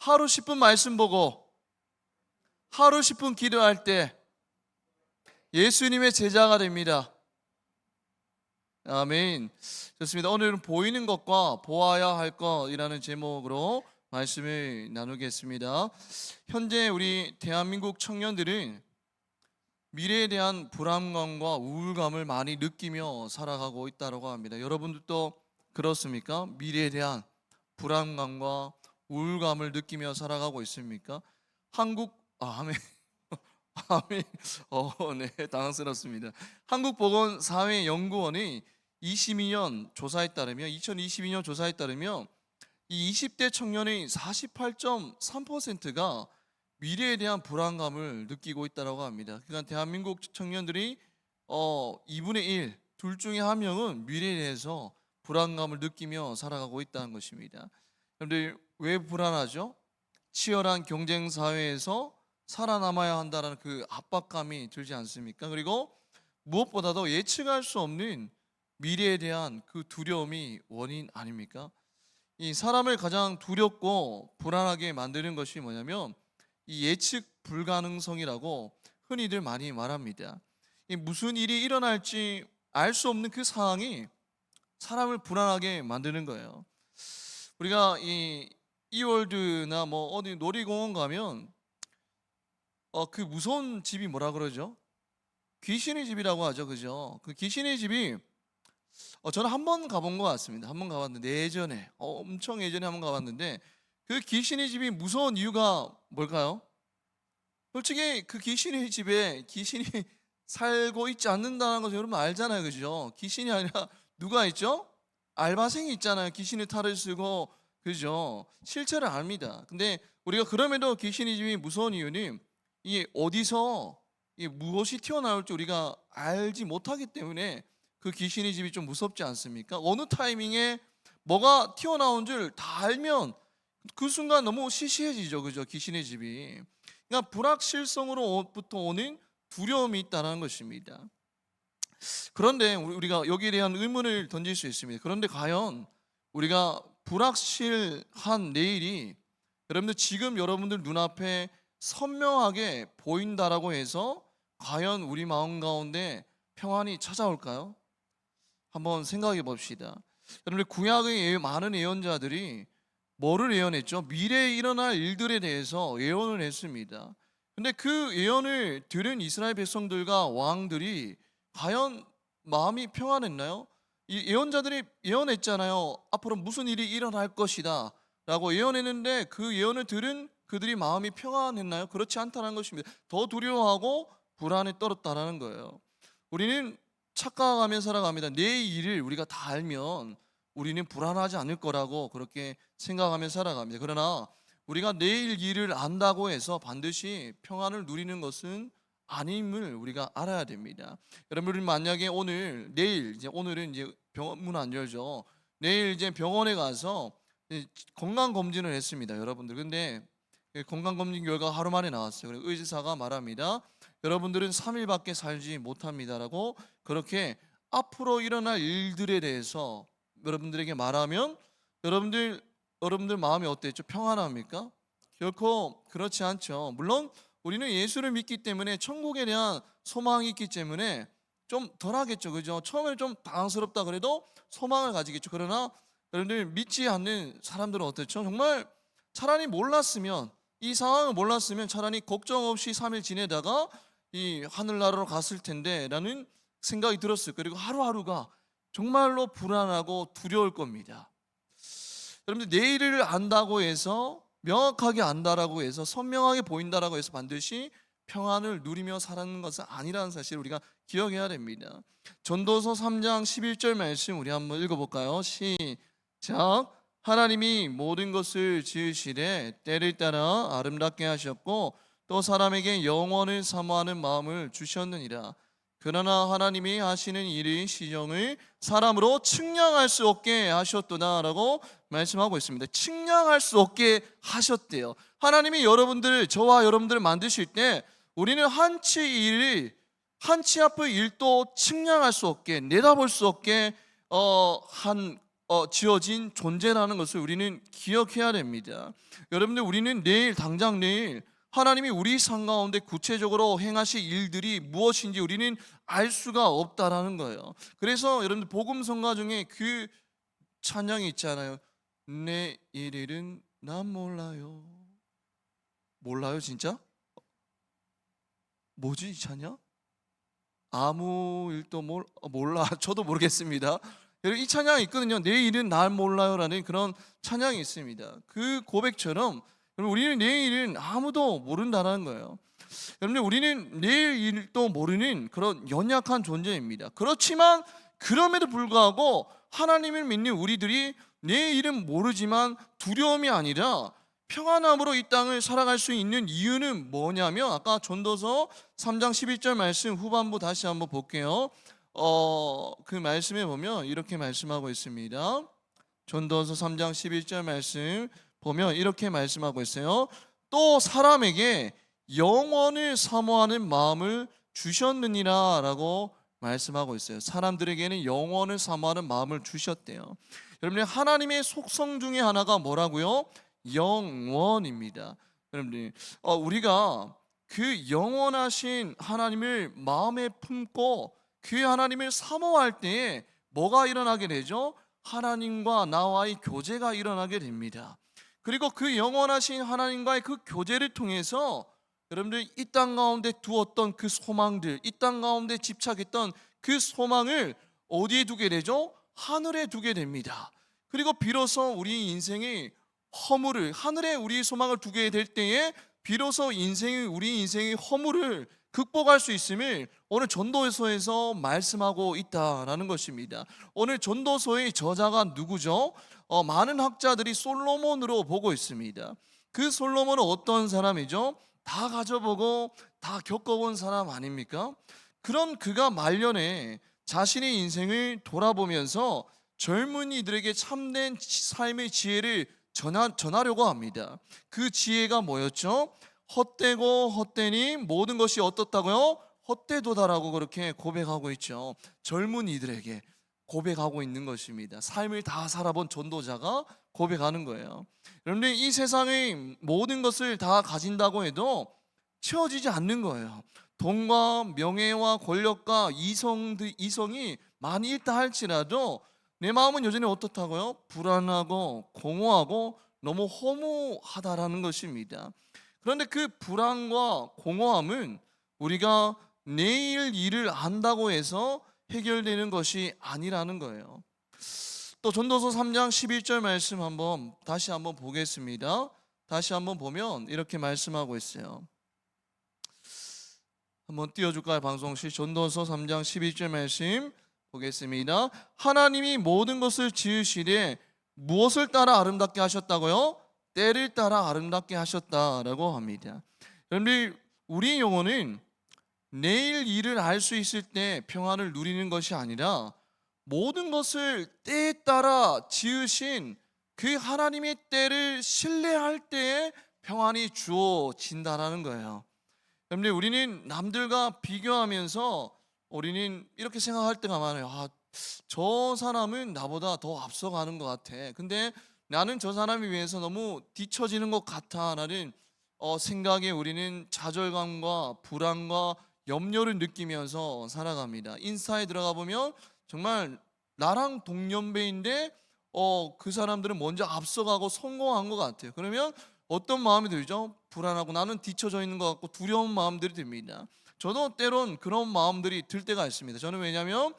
하루 10분 말씀 보고 하루 10분 기도할 때 예수님의 제자가 됩니다. 아멘. 좋습니다. 오늘은 보이는 것과 보아야 할 것이라는 제목으로 말씀을 나누겠습니다. 현재 우리 대한민국 청년들은 미래에 대한 불안감과 우울감을 많이 느끼며 살아가고 있다고 합니다. 여러분들도 그렇습니까? 미래에 대한 불안감과 우울감을 느끼며 살아가고 있습니까? 아멘. 아멘. 네, 당황스럽습니다. 한국보건사회연구원이 2022년 조사에 따르면 이 20대 청년의 48.3%가 미래에 대한 불안감을 느끼고 있다고 합니다. 그러니까 대한민국 청년들이 2분의 1, 둘 중에 한 명은 미래에 대해서 불안감을 느끼며 살아가고 있다는 것입니다. 여러분들 왜 불안하죠? 치열한 경쟁 사회에서 살아남아야 한다는 그 압박감이 들지 않습니까? 그리고 무엇보다도 예측할 수 없는 미래에 대한 그 두려움이 원인 아닙니까? 이 사람을 가장 두렵고 불안하게 만드는 것이 뭐냐면 이 예측 불가능성이라고 흔히들 많이 말합니다. 이 무슨 일이 일어날지 알 수 없는 그 상황이 사람을 불안하게 만드는 거예요. 우리가 이 이월드나 뭐 어디 놀이공원 가면 그 무서운 집이 뭐라 그러죠? 귀신의 집이라고 하죠, 그죠? 그 귀신의 집이 저는 한 번 가본 것 같습니다. 한 번 가봤는데 예전에 엄청 예전에 한 번 가봤는데 그 귀신의 집이 무서운 이유가 뭘까요? 솔직히 그 귀신의 집에 귀신이 살고 있지 않는다는 것을 여러분 알잖아요, 그죠? 귀신이 아니라 누가 있죠? 알바생이 있잖아요. 귀신의 탈을 쓰고, 그죠? 실체를 압니다. 근데 우리가 그럼에도 귀신의 집이 무서운 이유는 이게 어디서 무엇이 튀어나올지 우리가 알지 못하기 때문에 그 귀신의 집이 좀 무섭지 않습니까? 어느 타이밍에 뭐가 튀어나온 줄 다 알면 그 순간 너무 시시해지죠, 그죠? 귀신의 집이. 그러니까 불확실성으로부터 오는 두려움이 있다는 것입니다. 그런데 우리가 여기에 대한 의문을 던질 수 있습니다. 그런데 과연 우리가 불확실한 내일이 여러분들 지금 여러분들 눈앞에 선명하게 보인다라고 해서 과연 우리 마음 가운데 평안이 찾아올까요? 한번 생각해 봅시다. 여러분들 구약의 많은 예언자들이 뭐를 예언했죠? 미래에 일어날 일들에 대해서 예언을 했습니다. 근데 그 예언을 들은 이스라엘 백성들과 왕들이 과연 마음이 평안했나요? 이 예언자들이 예언했잖아요. 앞으로 무슨 일이 일어날 것이다 라고 예언했는데 그 예언을 들은 그들이 마음이 평안했나요? 그렇지 않다는 것입니다. 더 두려워하고 불안에 떨었다라는 거예요. 우리는 착각하며 살아갑니다. 내 일을 우리가 다 알면 우리는 불안하지 않을 거라고 그렇게 생각하며 살아갑니다. 그러나 우리가 내일 일을 안다고 해서 반드시 평안을 누리는 것은 아님을 우리가 알아야 됩니다. 여러분, 만약에 오늘은 이제 병원 안 열죠. 내일 이제 병원에 가서 건강 검진을 했습니다, 여러분들. 근데 건강 검진 결과가 하루 만에 나왔어요. 그래서 의사가 말합니다. 여러분들은 3일밖에 살지 못합니다라고 그렇게 앞으로 일어날 일들에 대해서 여러분들에게 말하면 여러분들 마음이 어땠죠? 평안합니까? 결코 그렇지 않죠. 물론 우리는 예수를 믿기 때문에 천국에 대한 소망이 있기 때문에 좀 덜하겠죠, 그죠? 처음에 좀 당황스럽다 그래도 소망을 가지겠죠. 그러나 여러분들 믿지 않는 사람들은 어떻죠? 정말 차라리 이 상황을 몰랐으면 차라리 걱정 없이 3일 지내다가 이 하늘나라로 갔을 텐데 라는 생각이 들었어요. 그리고 하루하루가 정말로 불안하고 두려울 겁니다. 여러분들 내일을 안다고 해서 명확하게 안다라고 해서 선명하게 보인다라고 해서 반드시 평안을 누리며 살아가는 것은 아니라는 사실을 우리가 기억해야 됩니다. 전도서 3장 11절 말씀 우리 한번 읽어볼까요? 시작. 하나님이 모든 것을 지으시되 때를 따라 아름답게 하셨고 또 사람에게 영원을 사모하는 마음을 주셨느니라. 그러나 하나님이 하시는 일의 시정을 사람으로 측량할 수 없게 하셨도다라고 말씀하고 있습니다. 측량할 수 없게 하셨대요. 하나님이 저와 여러분들을 만드실 때 우리는 한치 앞의 일도 측량할 수 없게, 내다볼 수 없게 한 지어진 존재라는 것을 우리는 기억해야 됩니다. 여러분들, 우리는 내일, 당장 내일 하나님이 우리 삶 가운데 구체적으로 행하실 일들이 무엇인지 우리는 알 수가 없다라는 거예요. 그래서 여러분들, 복음 성가 중에 그 찬양이 있잖아요. 내일 일은 난 몰라요. 몰라요 진짜? 뭐지 이 찬양? 아무 일도 몰라. 저도 모르겠습니다. 여러분, 이 찬양이 있거든요. 내일은 날 몰라요라는 그런 찬양이 있습니다. 그 고백처럼 여러분, 우리는 내일은 아무도 모른다는 거예요. 여러분들, 우리는 내일 일도 모르는 그런 연약한 존재입니다. 그렇지만 그럼에도 불구하고 하나님을 믿는 우리들이 내일은 모르지만 두려움이 아니라 평안함으로 이 땅을 살아갈 수 있는 이유는 뭐냐면, 아까 전도서 3장 11절 말씀 후반부 다시 한번 볼게요. 그 말씀에 보면 이렇게 말씀하고 있습니다. 전도서 3장 11절 말씀 보면 이렇게 말씀하고 있어요. 또 사람에게 영원을 사모하는 마음을 주셨느니라 라고 말씀하고 있어요. 사람들에게는 영원을 사모하는 마음을 주셨대요. 여러분들, 하나님의 속성 중에 하나가 뭐라고요? 영원입니다. 여러분들, 우리가 그 영원하신 하나님을 마음에 품고 그 하나님을 사모할 때에 뭐가 일어나게 되죠? 하나님과 나와의 교제가 일어나게 됩니다. 그리고 그 영원하신 하나님과의 그 교제를 통해서 여러분들, 이 땅 가운데 두었던 그 소망들, 이 땅 가운데 집착했던 그 소망을 어디에 두게 되죠? 하늘에 두게 됩니다. 그리고 비로소 우리 인생이 허물을, 하늘에 우리의 소망을 두게 될 때에 비로소 우리 인생의 허물을 극복할 수 있음을 오늘 전도서에서 말씀하고 있다라는 것입니다. 오늘 전도서의 저자가 누구죠? 많은 학자들이 솔로몬으로 보고 있습니다. 그 솔로몬은 어떤 사람이죠? 다 가져보고 다 겪어본 사람 아닙니까? 그런 그가 말년에 자신의 인생을 돌아보면서 젊은이들에게 참된 삶의 지혜를 전하려고 합니다. 그 지혜가 뭐였죠? 헛되고 헛되니 모든 것이 어떻다고요? 헛되도다라고 그렇게 고백하고 있죠. 젊은이들에게 고백하고 있는 것입니다. 삶을 다 살아본 전도자가 고백하는 거예요. 여러분들, 이 세상의 모든 것을 다 가진다고 해도 채워지지 않는 거예요. 돈과 명예와 권력과 이성이 많이 있다 할지라도 내 마음은 여전히 어떻다고요? 불안하고 공허하고 너무 허무하다라는 것입니다. 그런데 그 불안과 공허함은 우리가 내일 일을 안다고 해서 해결되는 것이 아니라는 거예요. 또 전도서 3장 11절 말씀 다시 한번 보겠습니다. 다시 한번 보면 이렇게 말씀하고 있어요. 한번 띄워줄까요, 방송실? 전도서 3장 11절 말씀 보겠습니다. 하나님이 모든 것을 지으시되 무엇을 따라 아름답게 하셨다고요? 때를 따라 아름답게 하셨다라고 합니다. 여러분들, 우리 영혼은 내일 일을 알 수 있을 때 평안을 누리는 것이 아니라 모든 것을 때에 따라 지으신 그 하나님의 때를 신뢰할 때에 평안이 주어진다라는 거예요. 여러분들, 우리는 남들과 비교하면서 우리는 이렇게 생각할 때가 많아요. 저 사람은 나보다 더 앞서가는 것 같아. 근데 나는 저 사람에 비해서 너무 뒤처지는 것 같아 라는 생각에 우리는 좌절감과 불안과 염려를 느끼면서 살아갑니다. 인스타에 들어가 보면 정말 나랑 동년배인데 그 사람들은 먼저 앞서가고 성공한 것 같아요. 그러면 어떤 마음이 들죠? 불안하고 나는 뒤처져 있는 것 같고 두려운 마음들이 듭니다. 저도 때론 그런 마음들이 들 때가 있습니다. 저는 왜냐하면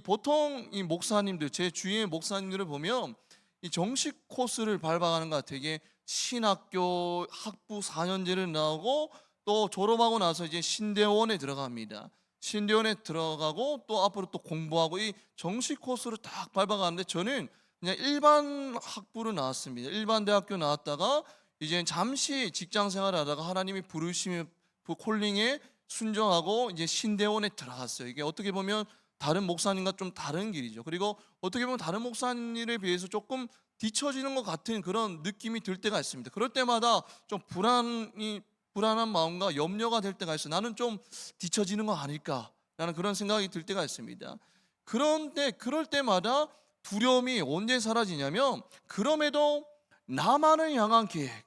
보통 이 목사님들, 제 주위의 목사님들을 보면 이 정식 코스를 밟아가는 것 같아요. 이게 신학교 학부 4년제를 나오고 또 졸업하고 나서 이제 신대원에 들어갑니다. 신대원에 들어가고 또 앞으로 또 공부하고 이 정식 코스를 딱 밟아가는데, 저는 그냥 일반 학부를 나왔습니다. 일반 대학교 나왔다가 이제 잠시 직장 생활을 하다가 하나님이 부르심의 그 콜링에 순종하고 이제 신대원에 들어갔어요. 이게 어떻게 보면 다른 목사님과 좀 다른 길이죠. 그리고 어떻게 보면 다른 목사님에 비해서 조금 뒤처지는 것 같은 그런 느낌이 들 때가 있습니다. 그럴 때마다 좀 불안한 마음과 염려가 될 때가 있어요. 나는 좀 뒤처지는 거 아닐까라는 그런 생각이 들 때가 있습니다. 그런데 그럴 때마다 두려움이 언제 사라지냐면, 그럼에도 나만을 향한 계획,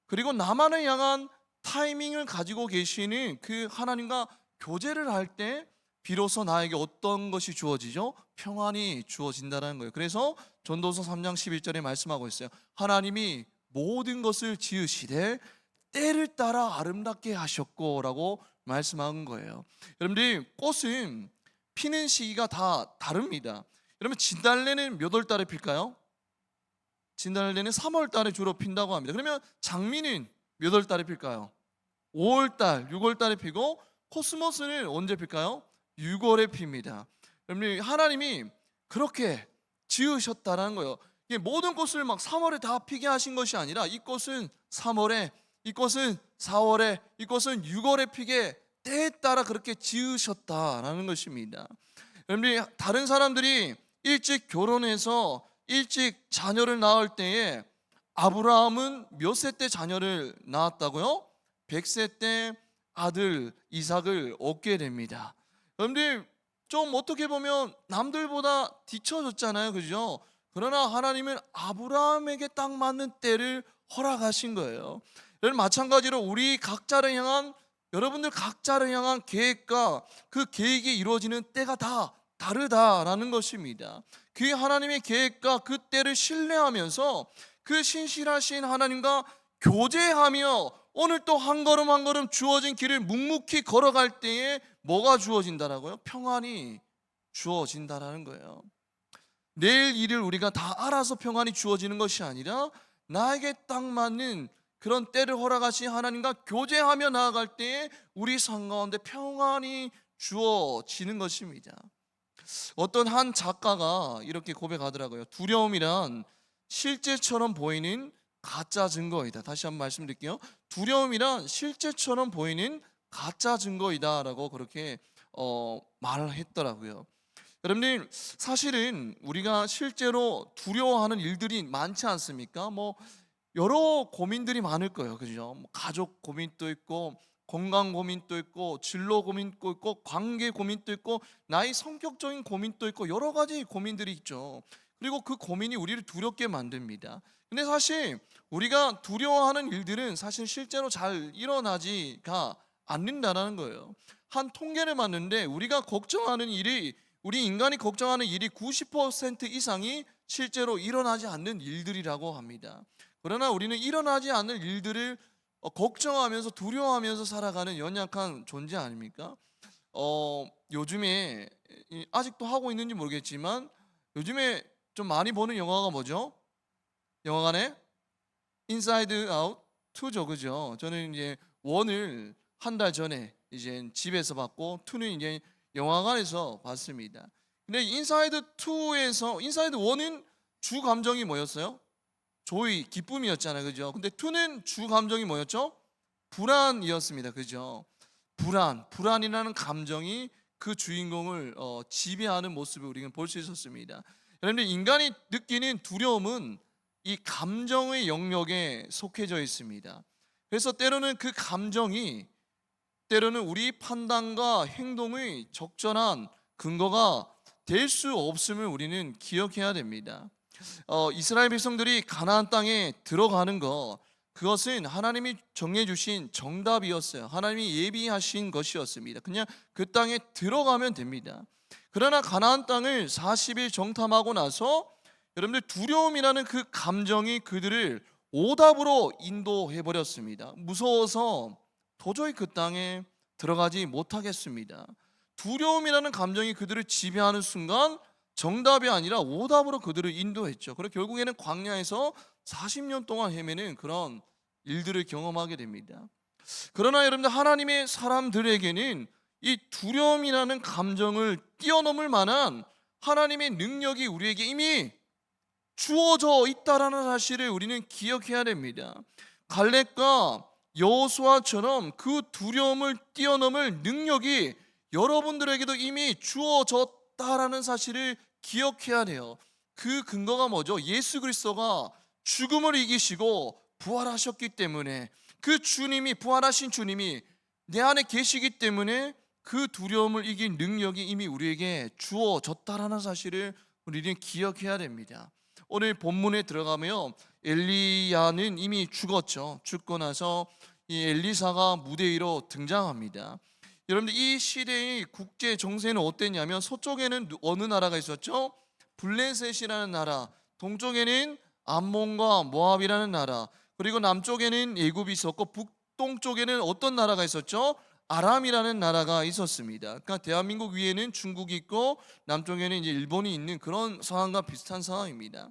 그리고 나만을 향한 타이밍을 가지고 계시는 그 하나님과 교제를 할 때 비로소 나에게 어떤 것이 주어지죠? 평안이 주어진다는 거예요. 그래서 전도서 3장 11절에 말씀하고 있어요. 하나님이 모든 것을 지으시되 때를 따라 아름답게 하셨고 라고 말씀한 거예요. 여러분들, 꽃은 피는 시기가 다 다릅니다. 여러분, 진달래는 몇 월 달에 필까요? 진달래는 3월 달에 주로 핀다고 합니다. 그러면 장미는 몇 월 달에 필까요? 5월 달, 6월 달에 피고, 코스모스는 언제 필까요? 6월에 핍니다. 여러분, 하나님이 그렇게 지으셨다라는 거예요. 이게 모든 꽃을 막 3월에 다 피게 하신 것이 아니라, 이 꽃은 3월에, 이 꽃은 4월에, 이 꽃은 6월에 피게 때에 따라 그렇게 지으셨다라는 것입니다. 여러분, 다른 사람들이 일찍 결혼해서 일찍 자녀를 낳을 때에 아브라함은 몇 세 때 자녀를 낳았다고요? 100세 때 아들 이삭을 얻게 됩니다. 여러분들, 좀 어떻게 보면 남들보다 뒤처졌잖아요, 그죠? 그러나 하나님은 아브라함에게 딱 맞는 때를 허락하신 거예요. 여러분, 마찬가지로 우리 각자를 향한, 여러분들 각자를 향한 계획과 그 계획이 이루어지는 때가 다 다르다라는 것입니다. 그 하나님의 계획과 그 때를 신뢰하면서 그 신실하신 하나님과 교제하며 오늘 또 한 걸음 한 걸음 주어진 길을 묵묵히 걸어갈 때에 뭐가 주어진다라고요? 평안이 주어진다라는 거예요. 내일 일을 우리가 다 알아서 평안이 주어지는 것이 아니라, 나에게 딱 맞는 그런 때를 허락하신 하나님과 교제하며 나아갈 때에 우리 삶 가운데 평안이 주어지는 것입니다. 어떤 한 작가가 이렇게 고백하더라고요. 두려움이란 실제처럼 보이는 가짜 증거이다. 다시 한번 말씀드릴게요. 두려움이란 실제처럼 보이는 가짜 증거이다 라고 그렇게 말을 했더라고요. 여러분들, 사실은 우리가 실제로 두려워하는 일들이 많지 않습니까? 뭐 여러 고민들이 많을 거예요, 그죠? 뭐 가족 고민도 있고, 건강 고민도 있고, 진로 고민도 있고, 관계 고민도 있고, 나의 성격적인 고민도 있고, 여러 가지 고민들이 있죠. 그리고 그 고민이 우리를 두렵게 만듭니다. 근데 사실 우리가 두려워하는 일들은 사실 실제로 잘 일어나지가 않는다는 거예요. 한 통계를 봤는데, 우리가 걱정하는 일이, 우리 인간이 걱정하는 일이 90% 이상이 실제로 일어나지 않는 일들이라고 합니다. 그러나 우리는 일어나지 않을 일들을 걱정하면서 두려워하면서 살아가는 연약한 존재 아닙니까? 요즘에 아직도 하고 있는지 모르겠지만, 요즘에 좀 많이 보는 영화가 뭐죠? 영화관에 인사이드 아웃 2죠, 그죠? 저는 이제 원을 한 달 전에 이제 집에서 봤고, 2는 이제 영화관에서 봤습니다. 근데 인사이드 2에서, 인사이드 1은 주 감정이 뭐였어요? 조이, 기쁨이었잖아요, 그죠? 근데 2는 주 감정이 뭐였죠? 불안이었습니다, 그죠? 불안이라는 감정이 그 주인공을 지배하는 모습을 우리는 볼 수 있었습니다. 여러분들, 인간이 느끼는 두려움은 이 감정의 영역에 속해져 있습니다. 그래서 때로는 그 감정이, 때로는 우리 판단과 행동의 적절한 근거가 될 수 없음을 우리는 기억해야 됩니다. 이스라엘 백성들이 가나안 땅에 들어가는 것, 그것은 하나님이 정해 주신 정답이었어요. 하나님이 예비하신 것이었습니다. 그냥 그 땅에 들어가면 됩니다. 그러나 가나안 땅을 40일 정탐하고 나서 여러분들, 두려움이라는 그 감정이 그들을 오답으로 인도해 버렸습니다. 무서워서 도저히 그 땅에 들어가지 못하겠습니다. 두려움이라는 감정이 그들을 지배하는 순간 정답이 아니라 오답으로 그들을 인도했죠. 그리고 결국에는 광야에서 40년 동안 헤매는 그런 일들을 경험하게 됩니다. 그러나 여러분들, 하나님의 사람들에게는 이 두려움이라는 감정을 뛰어넘을 만한 하나님의 능력이 우리에게 이미 주어져 있다라는 사실을 우리는 기억해야 됩니다. 갈렙과 여호수아처럼 그 두려움을 뛰어넘을 능력이 여러분들에게도 이미 주어졌다라는 사실을 기억해야 돼요. 그 근거가 뭐죠? 예수 그리스도가 죽음을 이기시고 부활하셨기 때문에, 그 주님이, 부활하신 주님이 내 안에 계시기 때문에 그 두려움을 이긴 능력이 이미 우리에게 주어졌다라는 사실을 우리는 기억해야 됩니다. 오늘 본문에 들어가면 엘리야는 이미 죽었죠. 죽고 나서 이 엘리사가 무대 위로 등장합니다. 여러분들, 이 시대의 국제 정세는 어땠냐면 서쪽에는 어느 나라가 있었죠? 블레셋이라는 나라, 동쪽에는 암몬과 모압이라는 나라, 그리고 남쪽에는 애굽이 있었고 북동쪽에는 어떤 나라가 있었죠? 아람이라는 나라가 있었습니다. 그러니까 대한민국 위에는 중국이 있고 남쪽에는 이제 일본이 있는 그런 상황과 비슷한 상황입니다.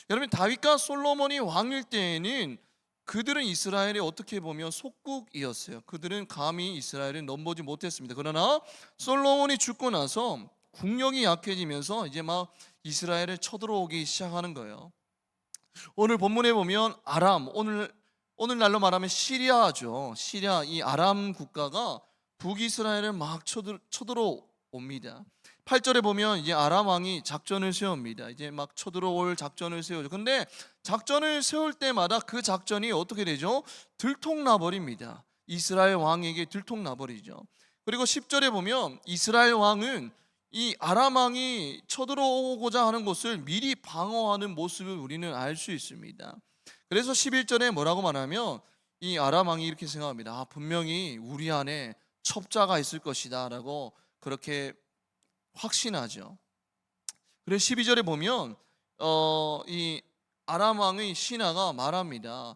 여러분, 다윗과 솔로몬이 왕일 때에는 그들은 이스라엘이 어떻게 보면 속국이었어요. 그들은 감히 이스라엘을 넘보지 못했습니다. 그러나 솔로몬이 죽고 나서 국력이 약해지면서 이제 막 이스라엘을 쳐들어오기 시작하는 거예요. 오늘 본문에 보면 아람, 오늘날로 말하면 시리아죠. 시리아, 이 아람 국가가 북이스라엘을 막 쳐들어옵니다. 8절에 보면 이제 아람 왕이 작전을 세웁니다. 이제 막 쳐들어올 작전을 세우죠. 근데 작전을 세울 때마다 그 작전이 어떻게 되죠? 들통나 버립니다. 이스라엘 왕에게 들통나 버리죠. 그리고 10절에 보면 이스라엘 왕은 이 아람 왕이 쳐들어오고자 하는 곳을 미리 방어하는 모습을 우리는 알 수 있습니다. 그래서 11절에 뭐라고 말하면 이 아람 왕이 이렇게 생각합니다. 분명히 우리 안에 첩자가 있을 것이다 라고 그렇게 확신하죠. 그래서 12절에 보면 이 아람 왕의 신하가 말합니다.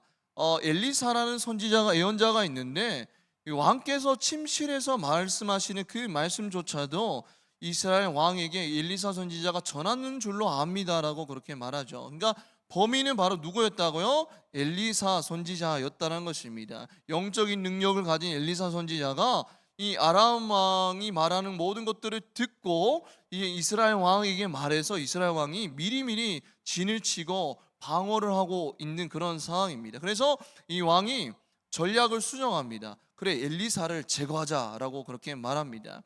엘리사라는 선지자가, 예언자가 있는데 왕께서 침실에서 말씀하시는 그 말씀조차도 이스라엘 왕에게 엘리사 선지자가 전하는 줄로 압니다라고 그렇게 말하죠. 그러니까 범인은 바로 누구였다고요? 엘리사 선지자였다는 것입니다. 영적인 능력을 가진 엘리사 선지자가 이 아람 왕이 말하는 모든 것들을 듣고 이 이스라엘 왕에게 말해서 이스라엘 왕이 미리미리 진을 치고 방어를 하고 있는 그런 상황입니다. 그래서 이 왕이 전략을 수정합니다. 그래, 엘리사를 제거하자라고 그렇게 말합니다.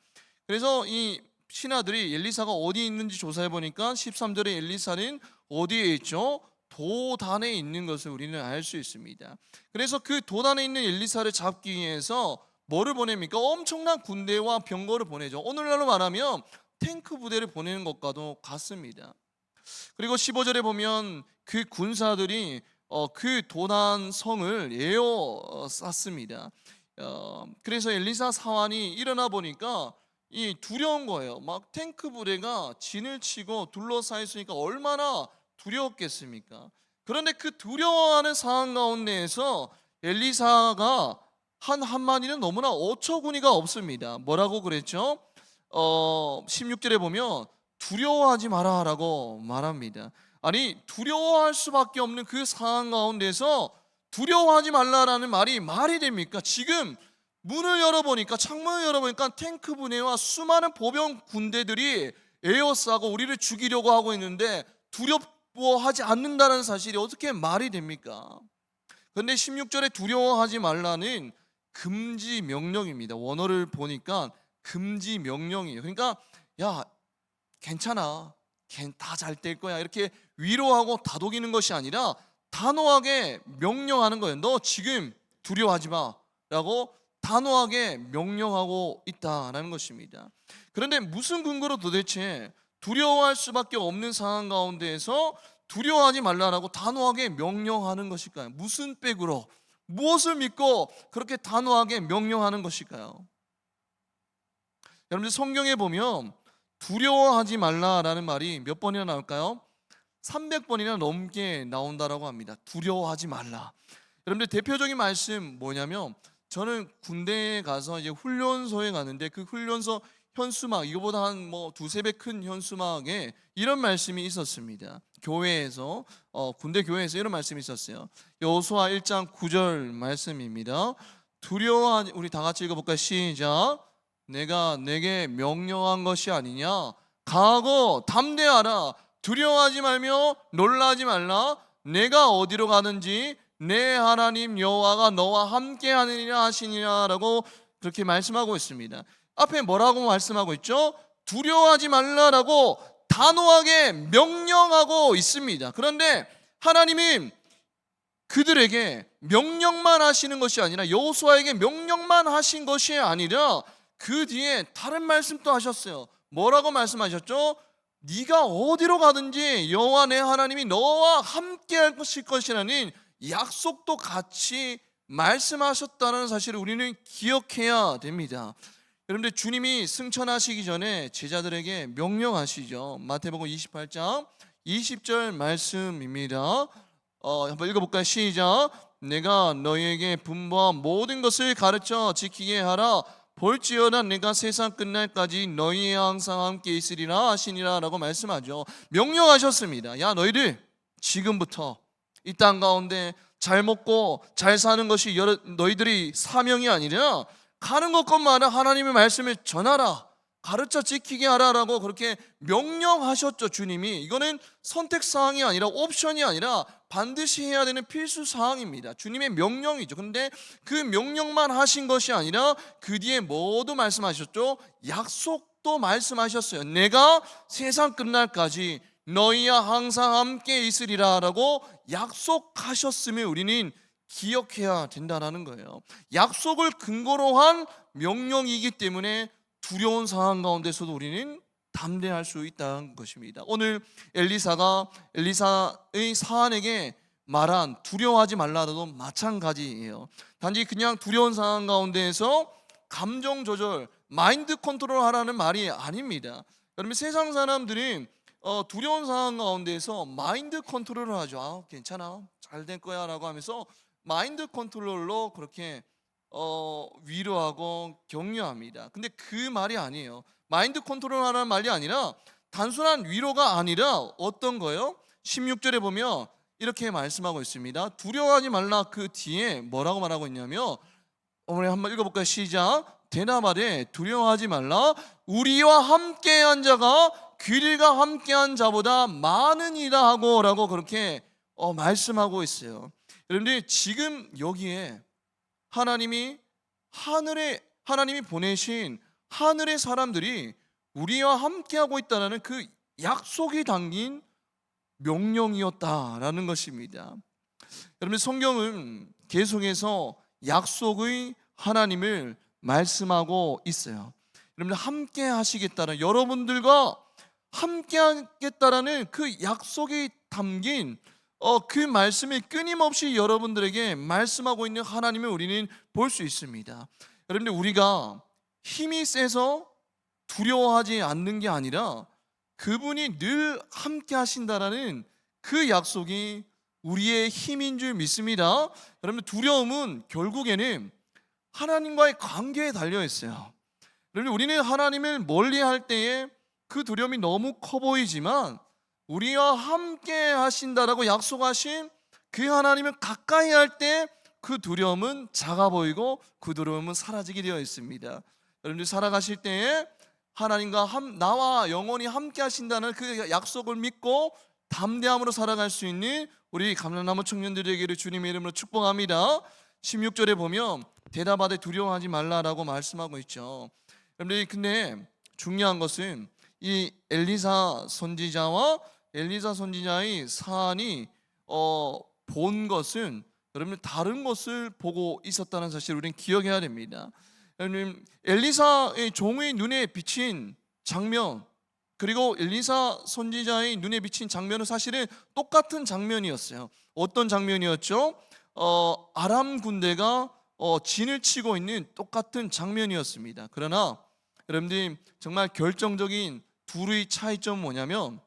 그래서 이 신하들이 엘리사가 어디 있는지 조사해 보니까 13절에 엘리사는 어디에 있죠? 도단에 있는 것을 우리는 알 수 있습니다. 그래서 그 도단에 있는 엘리사를 잡기 위해서 뭐를 보냅니까? 엄청난 군대와 병거를 보내죠. 오늘날로 말하면 탱크 부대를 보내는 것과도 같습니다. 그리고 15절에 보면 그 군사들이 그 도단 성을 에워쌌습니다. 그래서 엘리사 사환이 일어나 보니까 이 두려운 거예요. 막 탱크 부대가 진을 치고 둘러싸여 있으니까 얼마나 두려웠겠습니까? 그런데 그 두려워하는 상황 가운데에서 엘리사가 한마디는 너무나 어처구니가 없습니다. 뭐라고 그랬죠? 16절에 보면 두려워하지 마라 라고 말합니다. 아니, 두려워할 수밖에 없는 그 상황 가운데서 두려워하지 말라라는 말이 됩니까? 지금 문을 열어보니까, 창문을 열어보니까 탱크 분해와 수많은 보병 군대들이 에워싸고 우리를 죽이려고 하고 있는데 두려워하지 않는다는 사실이 어떻게 말이 됩니까? 그런데 16절에 두려워하지 말라는 금지 명령입니다. 원어를 보니까 금지 명령이에요. 그러니까 야, 괜찮아, 다 잘 될 거야, 이렇게 위로하고 다독이는 것이 아니라 단호하게 명령하는 거예요. 너 지금 두려워하지 마 라고 단호하게 명령하고 있다라는 것입니다. 그런데 무슨 근거로 도대체 두려워할 수밖에 없는 상황 가운데에서 두려워하지 말라라고 단호하게 명령하는 것일까요? 무슨 백으로, 무엇을 믿고 그렇게 단호하게 명령하는 것일까요? 여러분들, 성경에 보면 두려워하지 말라라는 말이 몇 번이나 나올까요? 300번이나 넘게 나온다라고 합니다. 두려워하지 말라. 여러분들, 대표적인 말씀 뭐냐면, 저는 군대에 가서 이제 훈련소에 갔는데 그 훈련소 현수막, 이거보다 한 두세 배 큰 현수막에 이런 말씀이 있었습니다. 교회에서, 군대 교회에서 이런 말씀이 있었어요. 여호수아 1장 9절 말씀입니다. 두려워하지, 우리 다 같이 읽어볼까요? 시작. 내가 내게 명령한 것이 아니냐? 강하고 담대하라. 두려워하지 말며 놀라지 말라. 내가 어디로 가든지 내 하나님 여호와가 너와 함께 하느니라 하시니라라고 그렇게 말씀하고 있습니다. 앞에 뭐라고 말씀하고 있죠? 두려워하지 말라라고 단호하게 명령하고 있습니다. 그런데 하나님은 그들에게 명령만 하시는 것이 아니라, 여호수아에게 명령만 하신 것이 아니라 그 뒤에 다른 말씀도 하셨어요. 뭐라고 말씀하셨죠? 네가 어디로 가든지 여호와 내 하나님이 너와 함께 할 것이라는 약속도 같이 말씀하셨다는 사실을 우리는 기억해야 됩니다. 여러분들, 주님이 승천하시기 전에 제자들에게 명령하시죠. 마태복음 28장 20절 말씀입니다. 한번 읽어볼까요? 시작. 내가 너희에게 분부한 모든 것을 가르쳐 지키게 하라. 볼지어다 내가 세상 끝날까지 너희와 항상 함께 있으리라 하시니라 라고 말씀하죠. 명령하셨습니다. 야, 너희들 지금부터 이 땅 가운데 잘 먹고 잘 사는 것이 너희들이 사명이 아니라 가는 곳곳마다 하나님의 말씀을 전하라, 가르쳐 지키게 하라라고 그렇게 명령하셨죠. 주님이. 이거는 선택사항이 아니라 옵션이 아니라 반드시 해야 되는 필수사항입니다. 주님의 명령이죠. 근데 그 명령만 하신 것이 아니라 그 뒤에 뭐도 말씀하셨죠? 약속도 말씀하셨어요. 내가 세상 끝날까지 너희와 항상 함께 있으리라 라고 약속하셨음을 우리는 기억해야 된다는 거예요. 약속을 근거로 한 명령이기 때문에 두려운 상황 가운데서도 우리는 담대할 수 있다는 것입니다. 오늘 엘리사의 사안에게 말한 두려워하지 말라도 마찬가지예요. 단지 그냥 두려운 상황 가운데에서 감정 조절, 마인드 컨트롤 하라는 말이 아닙니다. 여러분, 세상 사람들이 두려운 상황 가운데에서 마인드 컨트롤을 하죠. 아, 괜찮아, 잘 될 거야 라고 하면서 마인드 컨트롤로 그렇게 위로하고 격려합니다. 근데 그 말이 아니에요. 마인드 컨트롤 하라는 말이 아니라 단순한 위로가 아니라 어떤 거예요? 16절에 보면 이렇게 말씀하고 있습니다. 두려워하지 말라. 그 뒤에 뭐라고 말하고 있냐면, 오늘 한번 읽어볼까요? 시작. 대답하되 두려워하지 말라. 우리와 함께한 자가 그들과 함께한 자보다 많으니라 하고 라고 그렇게 말씀하고 있어요. 여러분들, 지금 여기에 하나님이 보내신 하늘의 사람들이 우리와 함께하고 있다는 그 약속이 담긴 명령이었다라는 것입니다. 여러분, 성경은 계속해서 약속의 하나님을 말씀하고 있어요. 여러분, 함께 하시겠다는, 여러분들과 함께 하겠다라는 그 약속이 담긴 그 말씀이 끊임없이 여러분들에게 말씀하고 있는 하나님을 우리는 볼 수 있습니다. 여러분들, 우리가 힘이 세서 두려워하지 않는 게 아니라 그분이 늘 함께 하신다라는 그 약속이 우리의 힘인 줄 믿습니다. 여러분, 두려움은 결국에는 하나님과의 관계에 달려 있어요. 여러분, 우리는 하나님을 멀리 할 때에 그 두려움이 너무 커 보이지만 우리와 함께 하신다라고 약속하신 그 하나님을 가까이 할 때 그 두려움은 작아 보이고 그 두려움은 사라지게 되어 있습니다. 여러분들, 살아가실 때에 하나님과 나와 영원히 함께 하신다는 그 약속을 믿고 담대함으로 살아갈 수 있는 우리 감람나무 청년들에게를 주님의 이름으로 축복합니다. 16절에 보면 대답하되 두려워하지 말라라고 말씀하고 있죠. 여러분들, 근데 중요한 것은 이 엘리사 선지자의 사안이 본 것은, 여러분, 다른 것을 보고 있었다는 사실을 우리는 기억해야 됩니다. 여러분, 엘리사의 종의 눈에 비친 장면, 그리고 엘리사 선지자의 눈에 비친 장면은 사실은 똑같은 장면이었어요. 어떤 장면이었죠? 아람 군대가 진을 치고 있는 똑같은 장면이었습니다. 그러나 여러분들, 정말 결정적인 둘의 차이점은 뭐냐면,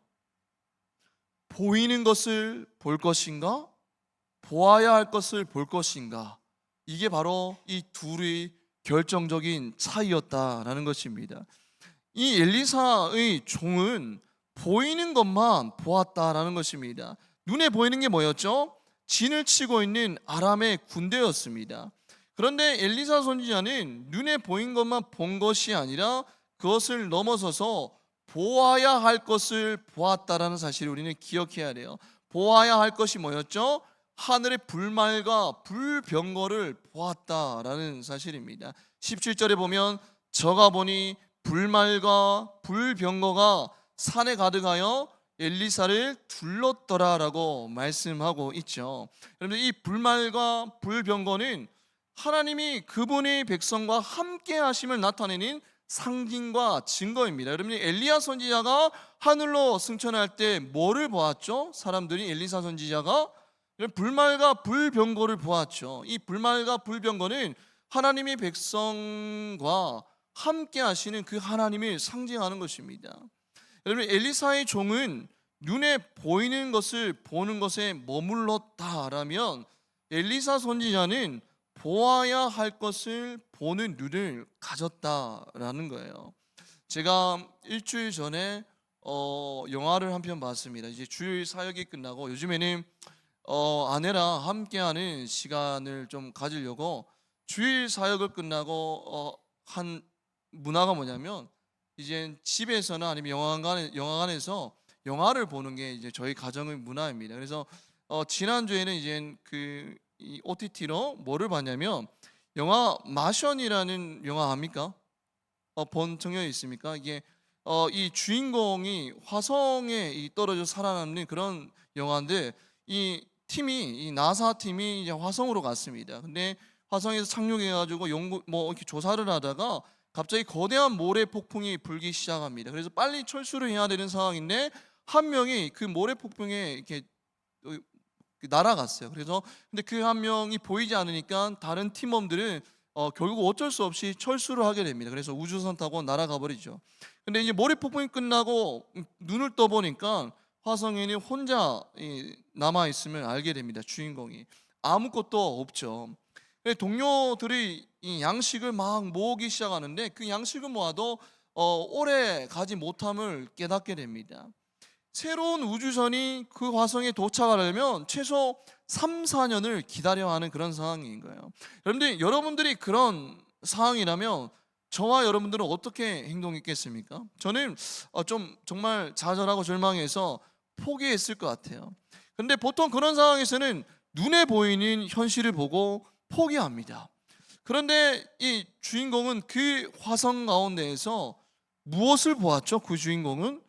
보이는 것을 볼 것인가, 보아야 할 것을 볼 것인가, 이게 바로 이 둘의 결정적인 차이였다라는 것입니다. 이 엘리사의 종은 보이는 것만 보았다라는 것입니다. 눈에 보이는 게 뭐였죠? 진을 치고 있는 아람의 군대였습니다. 그런데 엘리사 선지자는 눈에 보인 것만 본 것이 아니라 그것을 넘어서서 보아야 할 것을 보았다라는 사실을 우리는 기억해야 돼요. 보아야 할 것이 뭐였죠? 하늘의 불말과 불병거를 보았다라는 사실입니다. 17절에 보면 저가 보니 불말과 불병거가 산에 가득하여 엘리사를 둘렀더라라고 말씀하고 있죠. 여러분, 이 불말과 불병거는 하나님이 그분의 백성과 함께 하심을 나타내는 상징과 증거입니다. 여러분이 엘리야 선지자가 하늘로 승천할 때 뭐를 보았죠? 사람들이 엘리사 선지자가 불말과 불병거를 보았죠. 이 불말과 불병거는 하나님의 백성과 함께 하시는 그 하나님을 상징하는 것입니다. 여러분, 엘리사의 종은 눈에 보이는 것을 보는 것에 머물렀다라면 엘리사 선지자는 보아야 할 것을 보는 눈을 가졌다라는 거예요. 제가 일주일 전에 영화를 한 편 봤습니다. 이제 주일 사역이 끝나고 요즘에는 아내랑 함께하는 시간을 좀 가지려고 주일 사역을 끝나고 한 문화가 뭐냐면 이제 집에서나 아니면 영화관에서 영화를 보는 게 이제 저희 가정의 문화입니다. 그래서 지난주에는 이제 이 OTT로 뭐를 봤냐면 영화 마션이라는 영화 압니까? 본 청년이 있습니까? 이게 이 주인공이 화성에 떨어져 살아남는 그런 영화인데 이 나사 팀이 이제 화성으로 갔습니다. 근데 화성에서 착륙해가지고 연구 이렇게 조사를 하다가 갑자기 거대한 모래 폭풍이 불기 시작합니다. 그래서 빨리 철수를 해야 되는 상황인데 한 명이 그 모래 폭풍에 이렇게 날아갔어요. 그래서 근데 그 한 명이 보이지 않으니까 다른 팀원들은 결국 어쩔 수 없이 철수를 하게 됩니다. 그래서 우주선 타고 날아가 버리죠. 근데 이제 모래 폭풍이 끝나고 눈을 떠 보니까 화성인이 혼자 남아 있음을 알게 됩니다. 주인공이 아무것도 없죠. 동료들이 이 양식을 막 모으기 시작하는데 그 양식을 모아도 오래 가지 못함을 깨닫게 됩니다. 새로운 우주선이 그 화성에 도착하려면 최소 3, 4년을 기다려야 하는 그런 상황인 거예요. 여러분들이 그런 상황이라면 저와 여러분들은 어떻게 행동했겠습니까? 저는 좀 정말 좌절하고 절망해서 포기했을 것 같아요. 근데 보통 그런 상황에서는 눈에 보이는 현실을 보고 포기합니다. 그런데 이 주인공은 그 화성 가운데에서 무엇을 보았죠? 그 주인공은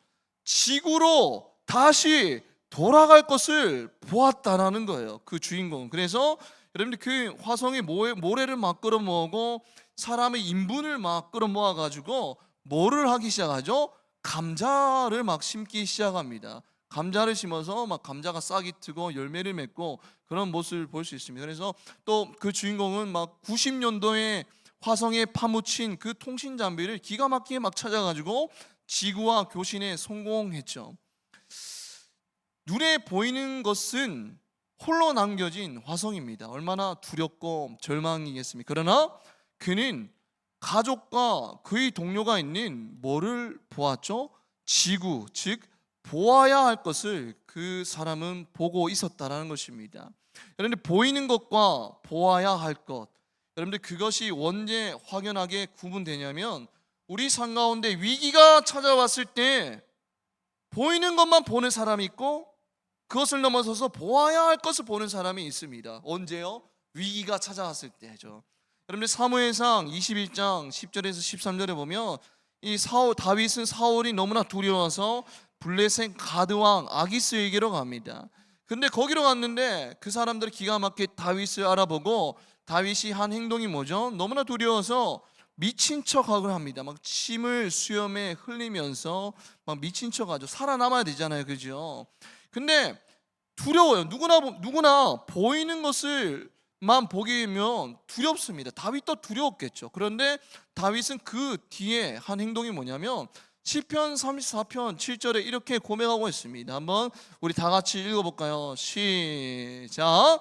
지구로 다시 돌아갈 것을 보았다라는 거예요. 그 주인공은. 그래서 여러분들 그 화성의 모래를 막 끌어모으고 사람의 인분을 막 끌어모아 가지고 뭐를 하기 시작하죠? 감자를 막 심기 시작합니다. 감자를 심어서 막 감자가 싹이 트고 열매를 맺고 그런 모습을 볼 수 있습니다. 그래서 또 그 주인공은 막 90년도에 화성에 파묻힌 그 통신 장비를 기가 막히게 막 찾아가지고 지구와 교신에 성공했죠. 눈에 보이는 것은 홀로 남겨진 화성입니다. 얼마나 두렵고 절망이겠습니까? 그러나 그는 가족과 그의 동료가 있는 뭐를 보았죠? 지구, 즉 보아야 할 것을 그 사람은 보고 있었다라는 것입니다. 여러분들 보이는 것과 보아야 할 것, 여러분들 그것이 언제 확연하게 구분되냐면 우리 삶 가운데 위기가 찾아왔을 때 보이는 것만 보는 사람이 있고 그것을 넘어서서 보아야 할 것을 보는 사람이 있습니다. 언제요? 위기가 찾아왔을 때죠. 여러분들 사무엘상 21장 10절에서 13절에 보면 다윗은 사울이 너무나 두려워서 블레셋 가드왕 아기스에게로 갑니다. 근데 거기로 갔는데 그 사람들이 기가 막히게 다윗을 알아보고 다윗이 한 행동이 뭐죠? 너무나 두려워서 미친 척을 합니다. 막 침을 수염에 흘리면서 막 미친 척하죠. 살아남아야 되잖아요, 그죠? 근데 두려워요. 누구나 보이는 것을만 보기면 두렵습니다. 다윗도 두려웠겠죠. 그런데 다윗은 그 뒤에 한 행동이 뭐냐면 시편 34편 7절에 이렇게 고백하고 있습니다. 한번 우리 다 같이 읽어볼까요? 시작.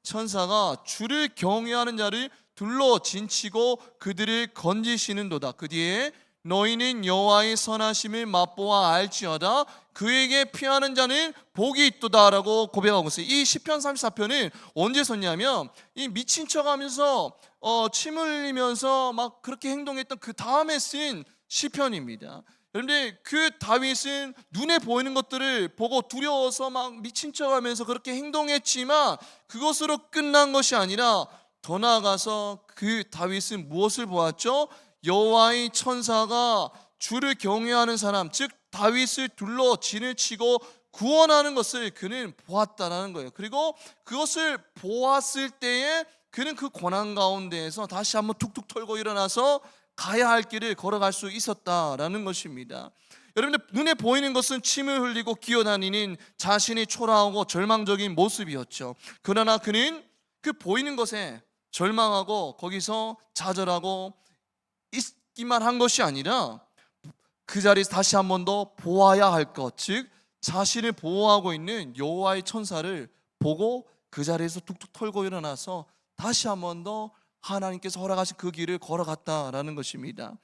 천사가 주를 경외하는 자를 둘러 진치고 그들을 건지시는도다. 그 뒤에 너희는 여호와의 선하심을 맛보아 알지어다. 그에게 피하는 자는 복이 있도다 라고 고백하고 있어요. 이 시편 34편은 언제 썼냐면 이 미친 척하면서 침 흘리면서 막 그렇게 행동했던 그 다음에 쓴 시편입니다. 그런데 그 다윗은 눈에 보이는 것들을 보고 두려워서 막 미친 척하면서 그렇게 행동했지만 그것으로 끝난 것이 아니라 더 나아가서 그 다윗은 무엇을 보았죠? 여호와의 천사가 주를 경외하는 사람, 즉 다윗을 둘러 진을 치고 구원하는 것을 그는 보았다라는 거예요. 그리고 그것을 보았을 때에 그는 그 고난 가운데에서 다시 한번 툭툭 털고 일어나서 가야 할 길을 걸어갈 수 있었다라는 것입니다. 여러분들, 눈에 보이는 것은 침을 흘리고 기어다니는 자신의 초라하고 절망적인 모습이었죠. 그러나 그는 그 보이는 것에 절망하고 거기서 좌절하고 있기만 한 것이 아니라 그 자리에서 다시 한 번 더 보아야 할 것, 즉 자신을 보호하고 있는 여호와의 천사를 보고 그 자리에서 툭툭 털고 일어나서 다시 한 번 더 하나님께서 허락하신 그 길을 걸어갔다라는 것입니다.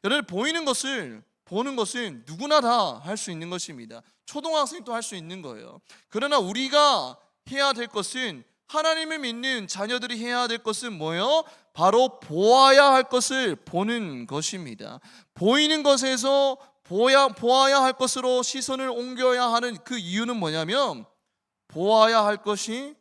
여러분, 보이는 것을 보는 것은 누구나 다 할 수 있는 것입니다. 초등학생도 할 수 있는 거예요. 그러나 우리가 해야 될 것은, 하나님을 믿는 자녀들이 해야 될 것은 뭐예요? 바로 보아야 할 것을 보는 것입니다. 보이는 것에서 보아야 할 것으로 시선을 옮겨야 하는 그 이유는 뭐냐면, 보아야 할 것이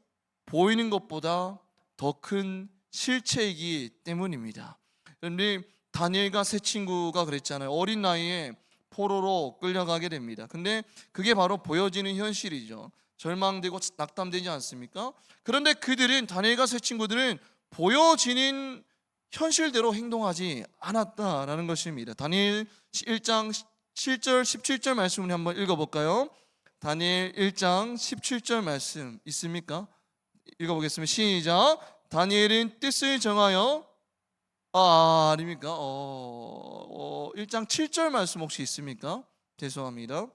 보이는 것보다 더 큰 실체이기 때문입니다. 그런데 다니엘과 세 친구가 그랬잖아요. 어린 나이에 포로로 끌려가게 됩니다. 근데 그게 바로 보여지는 현실이죠. 절망되고 낙담되지 않습니까? 그런데 그들은, 다니엘과 세 친구들은 보여지는 현실대로 행동하지 않았다라는 것입니다. 다니엘 1장 7절 17절 말씀을 한번 읽어볼까요? 다니엘 1장 17절 말씀 있습니까? 읽어보겠습니다. 시작. 다니엘은 뜻을 정하여 아닙니까? 1장 7절 말씀 혹시 있습니까? 죄송합니다.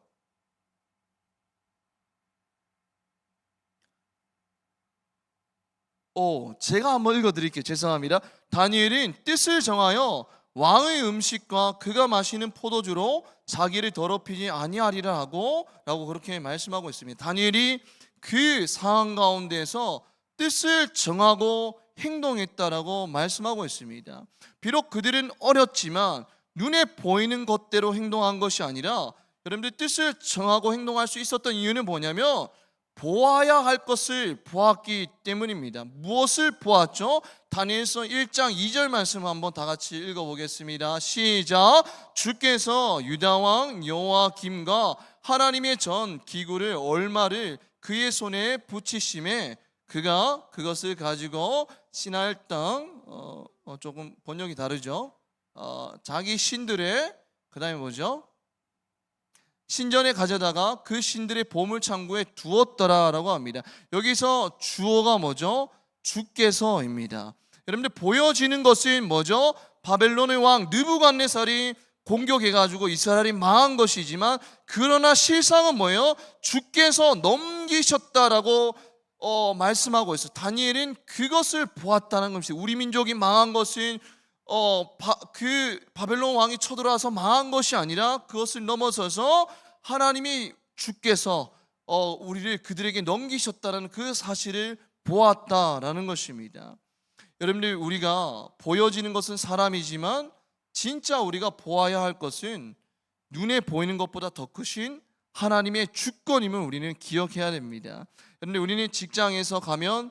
제가 한번 읽어드릴게요. 죄송합니다. 다니엘은 뜻을 정하여 왕의 음식과 그가 마시는 포도주로 자기를 더럽히지 아니하리라 하고 라고 그렇게 말씀하고 있습니다. 다니엘이 그 상황 가운데서 뜻을 정하고 행동했다라고 말씀하고 있습니다. 비록 그들은 어렸지만 눈에 보이는 것대로 행동한 것이 아니라, 여러분들, 뜻을 정하고 행동할 수 있었던 이유는 뭐냐면 보아야 할 것을 보았기 때문입니다. 무엇을 보았죠? 다니엘서 1장 2절 말씀 한번 다 같이 읽어보겠습니다. 시작. 주께서 유다왕 여호와김과 하나님의 전 기구를 얼마를 그의 손에 붙이심에 그가 그것을 가지고 시날 땅, 조금 번역이 다르죠. 자기 신들의, 그 다음에 뭐죠? 신전에 가져다가 그 신들의 보물 창고에 두었더라라고 합니다. 여기서 주어가 뭐죠? 주께서입니다. 여러분들, 보여지는 것은 뭐죠? 바벨론의 왕 느부갓네살이 공격해가지고 이스라엘이 망한 것이지만, 그러나 실상은 뭐예요? 주께서 넘기셨다라고 말씀하고 있어요. 다니엘은 그것을 보았다는 것입니다. 우리 민족이 망한 것은 그 바벨론 왕이 쳐들어와서 망한 것이 아니라, 그것을 넘어서서 하나님이, 주께서 우리를 그들에게 넘기셨다는 그 사실을 보았다라는 것입니다. 여러분들, 우리가 보여지는 것은 사람이지만 진짜 우리가 보아야 할 것은 눈에 보이는 것보다 더 크신 하나님의 주권임을 우리는 기억해야 됩니다. 그런데 우리는 직장에서 가면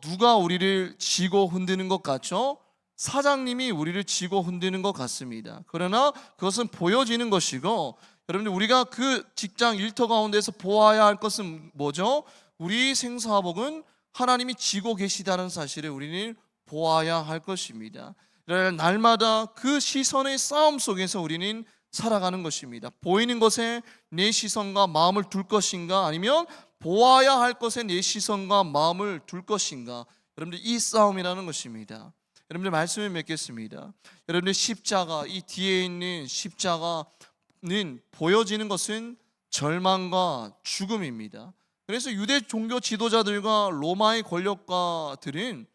누가 우리를 쥐고 흔드는 것 같죠? 사장님이 우리를 쥐고 흔드는 것 같습니다. 그러나 그것은 보여지는 것이고, 여러분들, 우리가 그 직장 일터 가운데서 보아야 할 것은 뭐죠? 우리 생사복은 하나님이 쥐고 계시다는 사실을 우리는 보아야 할 것입니다. 날마다 그 시선의 싸움 속에서 우리는 살아가는 것입니다. 보이는 것에 내 시선과 마음을 둘 것인가, 아니면 보아야 할 것에 내 시선과 마음을 둘 것인가. 여러분들, 이 싸움이라는 것입니다. 여러분들, 말씀을 맺겠습니다. 여러분들, 십자가, 이 뒤에 있는 십자가는 보여지는 것은 절망과 죽음입니다. 그래서 유대 종교 지도자들과 로마의 권력가들은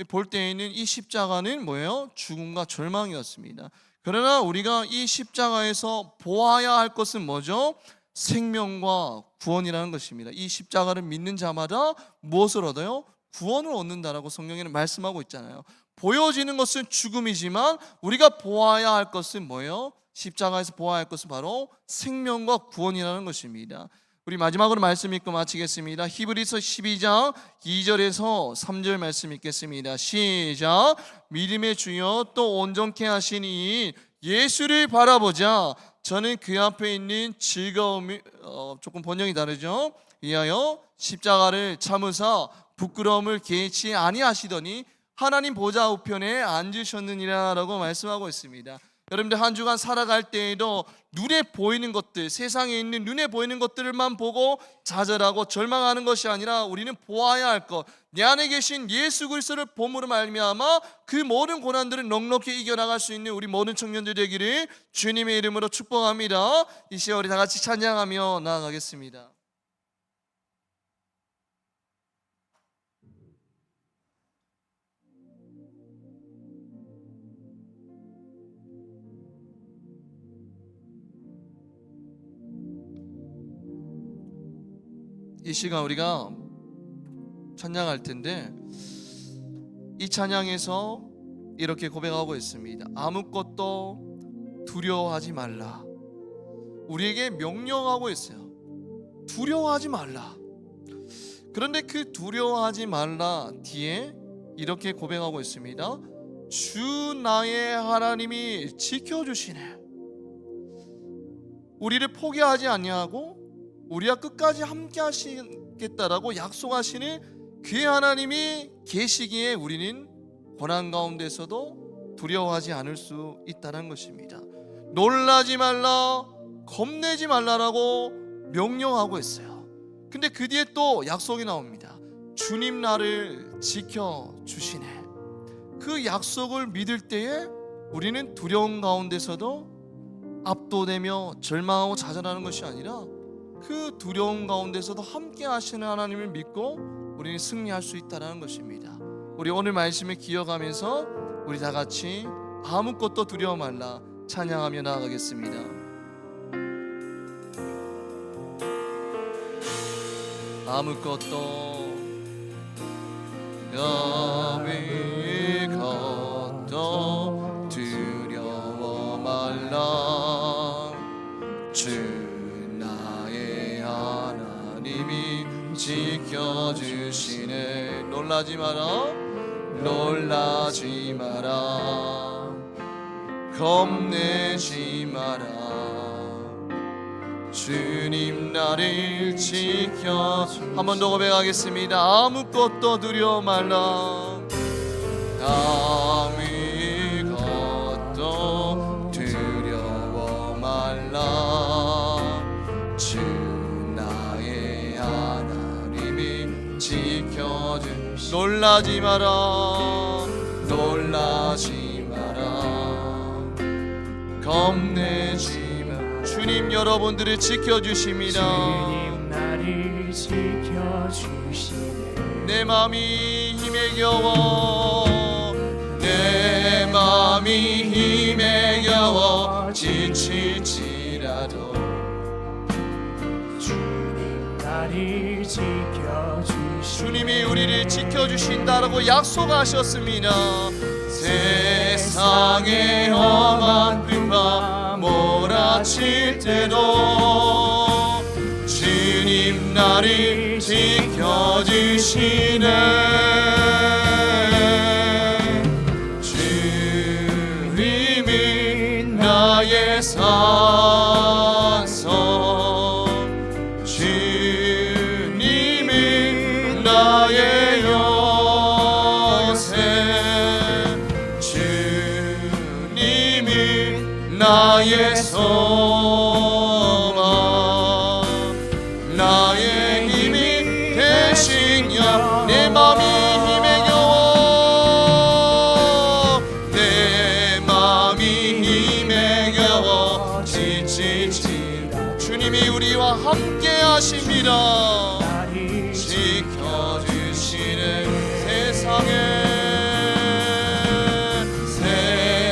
볼 때에는 이 십자가는 뭐예요? 죽음과 절망이었습니다. 그러나 우리가 이 십자가에서 보아야 할 것은 뭐죠? 생명과 구원이라는 것입니다. 이 십자가를 믿는 자마다 무엇을 얻어요? 구원을 얻는다라고 성경에는 말씀하고 있잖아요. 보여지는 것은 죽음이지만 우리가 보아야 할 것은 뭐예요? 십자가에서 보아야 할 것은 바로 생명과 구원이라는 것입니다. 우리 마지막으로 말씀 읽고 마치겠습니다. 히브리서 12장 2절에서 3절 말씀 읽겠습니다. 시작. 믿음의 주여 또 온전케 하신 이 예수를 바라보자. 저는 그 앞에 있는 즐거움이 조금 번역이 다르죠. 이하여 십자가를 참으사 부끄러움을 개의치 아니하시더니 하나님 보좌 우편에 앉으셨느니라 라고 말씀하고 있습니다. 여러분들 한 주간 살아갈 때에도 눈에 보이는 것들, 세상에 있는 눈에 보이는 것들만 보고 좌절하고 절망하는 것이 아니라 우리는 보아야 할 것, 내 안에 계신 예수 그리스도를 봄으로 말미암아 그 모든 고난들을 넉넉히 이겨나갈 수 있는 우리 모든 청년들 되기를 주님의 이름으로 축복합니다. 이 시간 우리 다 같이 찬양하며 나아가겠습니다. 이 시간 우리가 찬양할 텐데, 이 찬양에서 이렇게 고백하고 있습니다. 아무것도 두려워하지 말라. 우리에게 명령하고 있어요. 두려워하지 말라. 그런데 그 두려워하지 말라 뒤에 이렇게 고백하고 있습니다. 주 나의 하나님이 지켜주시네. 우리를 포기하지 아니하고 우리와 끝까지 함께 하시겠다라고 약속하시는 그 하나님이 계시기에 우리는 고난 가운데서도 두려워하지 않을 수 있다는 것입니다. 놀라지 말라, 겁내지 말라라고 명령하고 있어요. 근데 그 뒤에 또 약속이 나옵니다. 주님 나를 지켜주시네. 그 약속을 믿을 때에 우리는 두려운 가운데서도 압도되며 절망하고 좌절하는 것이 아니라 그 두려움 가운데서도 함께 하시는 하나님을 믿고 우리는 승리할 수 있다는 것입니다. 우리 오늘 말씀을 기억하면서 우리 다 같이 아무것도 두려워 말라 찬양하며 나아가겠습니다. 아무것도 두려워 말라. 주 하나님이 지켜주시네. 놀라지 마라, 놀라지 마라, 겁내지 마라. 주님 나를 지켜. 한 번 더 고백하겠습니다. 아무것도 두려워 말라. 아무것도 두려워 말라. 주 나의 하나님이 지켜주시네. 놀라지 마라, 놀라지 마라, 겁내지 마라. 주님 여러분들을 지켜주십니다. 주님 나를 지켜주시네. 내 마음이 힘에 겨워, 내 마음이 힘에 겨워 지칠지라도 주님 나를 지켜주시네. 주님이 우리를 지켜주신다라고 약속하셨습니다. 세상의 험한 풍파 몰아칠 때도 주님 나를 지켜주시네. 주님은 나의 산성, 주님은 나의 요새, 주님은 나의 소망, 나의 힘이 되신 야. 내 맘이 힘에 겨워, 내 맘이 힘에 겨워 지칠지라. 주님이 우리와 함께 하십니다. 지켜주시는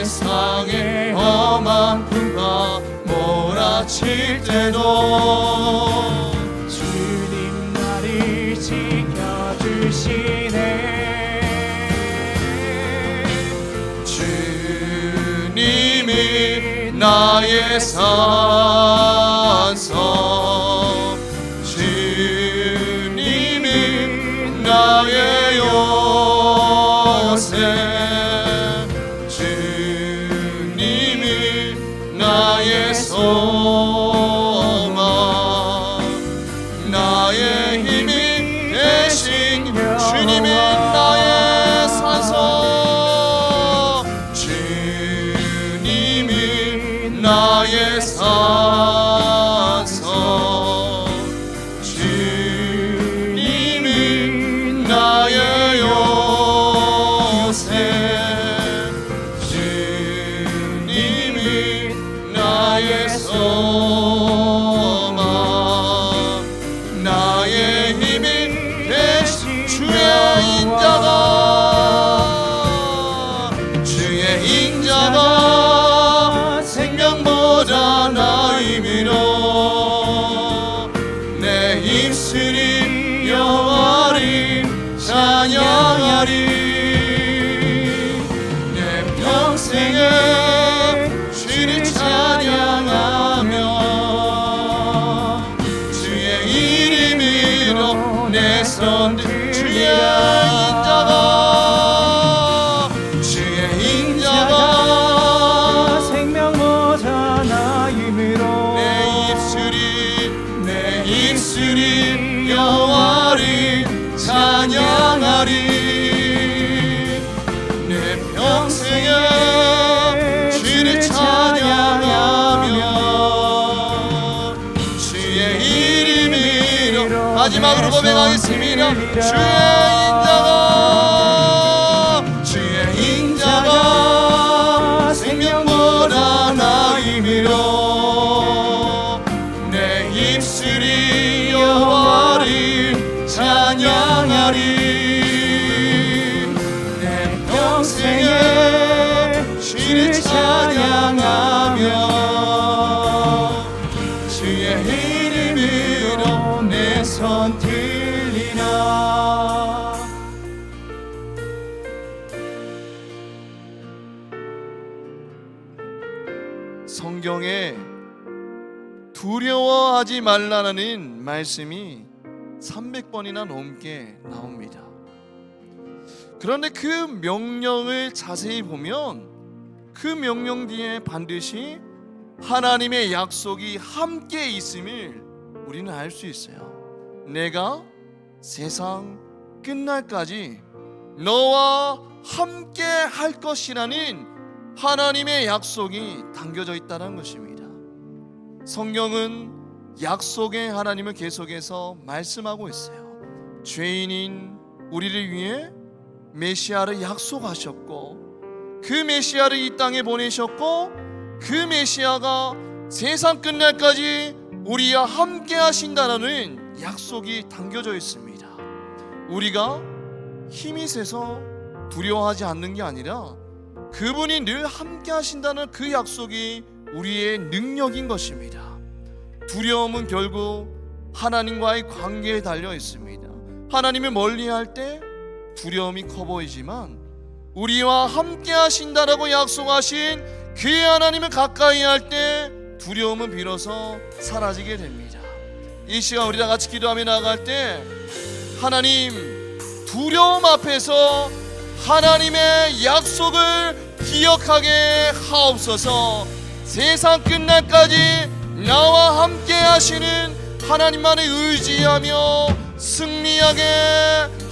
세상에 험한 풍파 몰아칠 때도 주님 나를 지켜주시네. 주님이 나의 산성, 주님이 나의 요새, 주님이 나의 소망, 나의 힘이 되신 주님이 나의 산성, 평생에 주를 찬양하며 주의 이름으로 마지막으로 고백하겠습니다. 주의 인자가 생명보다 나이므로 내 입술이 여호와를 찬양하리. 내 평생에 주를 찬양하며 주의 이름으로 내 손 들리라. 성경에 두려워하지 말라는 말씀이 300번이나 넘게 나옵니다. 그런데 그 명령을 자세히 보면 그 명령 뒤에 반드시 하나님의 약속이 함께 있음을 우리는 알 수 있어요. 내가 세상 끝날까지 너와 함께 할 것이라는 하나님의 약속이 담겨져 있다는 것입니다. 성경은 약속의 하나님을 계속해서 말씀하고 있어요. 죄인인 우리를 위해 메시아를 약속하셨고 그 메시아를 이 땅에 보내셨고 그 메시아가 세상 끝날까지 우리와 함께 하신다는 약속이 담겨져 있습니다. 우리가 힘이 세서 두려워하지 않는 게 아니라 그분이 늘 함께 하신다는 그 약속이 우리의 능력인 것입니다. 두려움은 결국 하나님과의 관계에 달려 있습니다. 하나님을 멀리할 때 두려움이 커 보이지만 우리와 함께 하신다라고 약속하신 그 하나님을 가까이 할 때 두려움은 비로소 사라지게 됩니다. 이 시간 우리 다 같이 기도하며 나아갈 때 하나님, 두려움 앞에서 하나님의 약속을 기억하게 하옵소서. 세상 끝날까지 나와 함께 하시는 하나님만을 의지하며 승리하게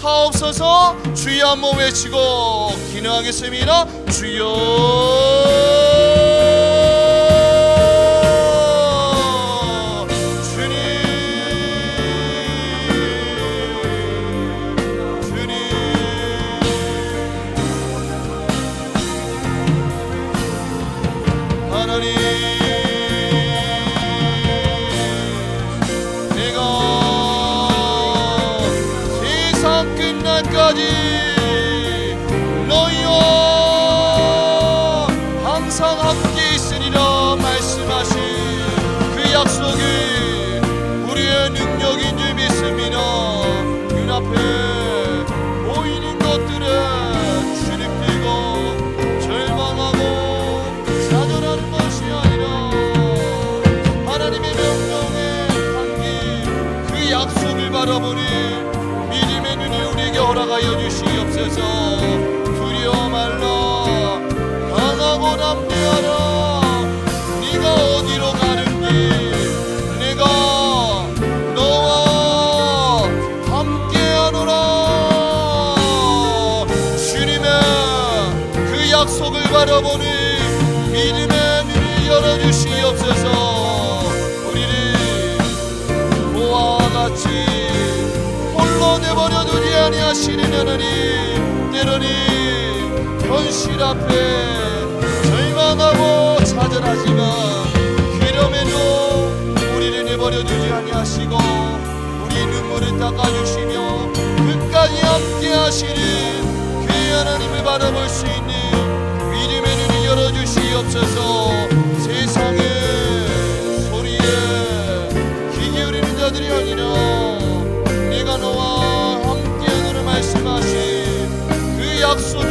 하옵소서. 주여 한번 외치고 기도하겠습니다. 주여. 너희와 항상 함께 있으리라 말씀하신 그 약속이 우리의 능력인 줄 믿습니다. 눈앞에 보이는 것들에 주눅들고 절망하고 좌절하는 것이 아니라 하나님의 명령에 담긴 그 약속을 바라보니 믿음의 눈이 우리에게 허락하여 주시옵소서. 두려워 말라, 강하고 담대하라. 네가 어디로 가는지 내가 너와 함께하노라. 주님의 그 약속을 바라보니 믿음의 눈을 열어주시옵소서. 우리를 보아와 같이 홀로 내버려 두지 아니하시는 하나님, 때로는 현실 앞에 절망하고 좌절하지만 그럼에도 우리를 내버려 두지 아니하시고 우리 눈물을 닦아주시며 끝까지 함께 하시는 그 하나님을 바라볼 수 있는 믿음의 눈을 열어주시옵소서. 세상의 소리에 귀 기울이는 자들이 아니라 내가 너와 함께하노라 말씀하신 그 약속을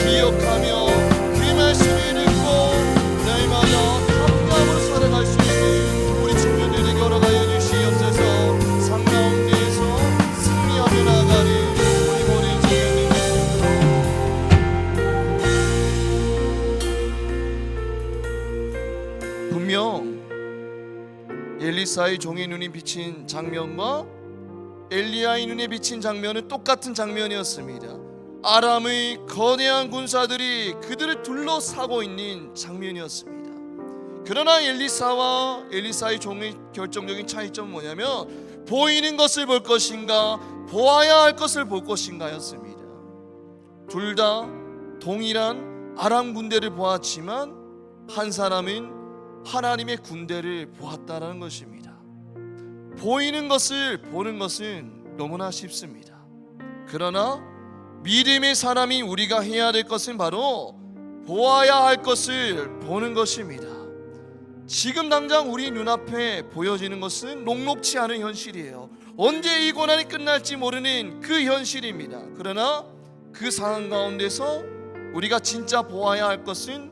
기억하며 그 말씀을 듣고 날마다 함께함으로 살아갈 수 있는 우리 친구들에게 허락하여 주시옵소서. 삶 가운데에서 승리하며 나아가는 우리 모든 친구들, 분명 엘리사의 종의 눈이 비친 장면과 엘리야의 눈에 비친 장면은 똑같은 장면이었습니다. 아람의 거대한 군사들이 그들을 둘러싸고 있는 장면이었습니다. 그러나 엘리사와 엘리사의 종의 결정적인 차이점은 뭐냐면 보이는 것을 볼 것인가 보아야 할 것을 볼 것인가였습니다. 둘 다 동일한 아람 군대를 보았지만 한 사람은 하나님의 군대를 보았다라는 것입니다. 보이는 것을 보는 것은 너무나 쉽습니다. 그러나 믿음의 사람이 우리가 해야 될 것은 바로 보아야 할 것을 보는 것입니다. 지금 당장 우리 눈앞에 보여지는 것은 녹록치 않은 현실이에요. 언제 이 고난이 끝날지 모르는 그 현실입니다. 그러나 그 상황 가운데서 우리가 진짜 보아야 할 것은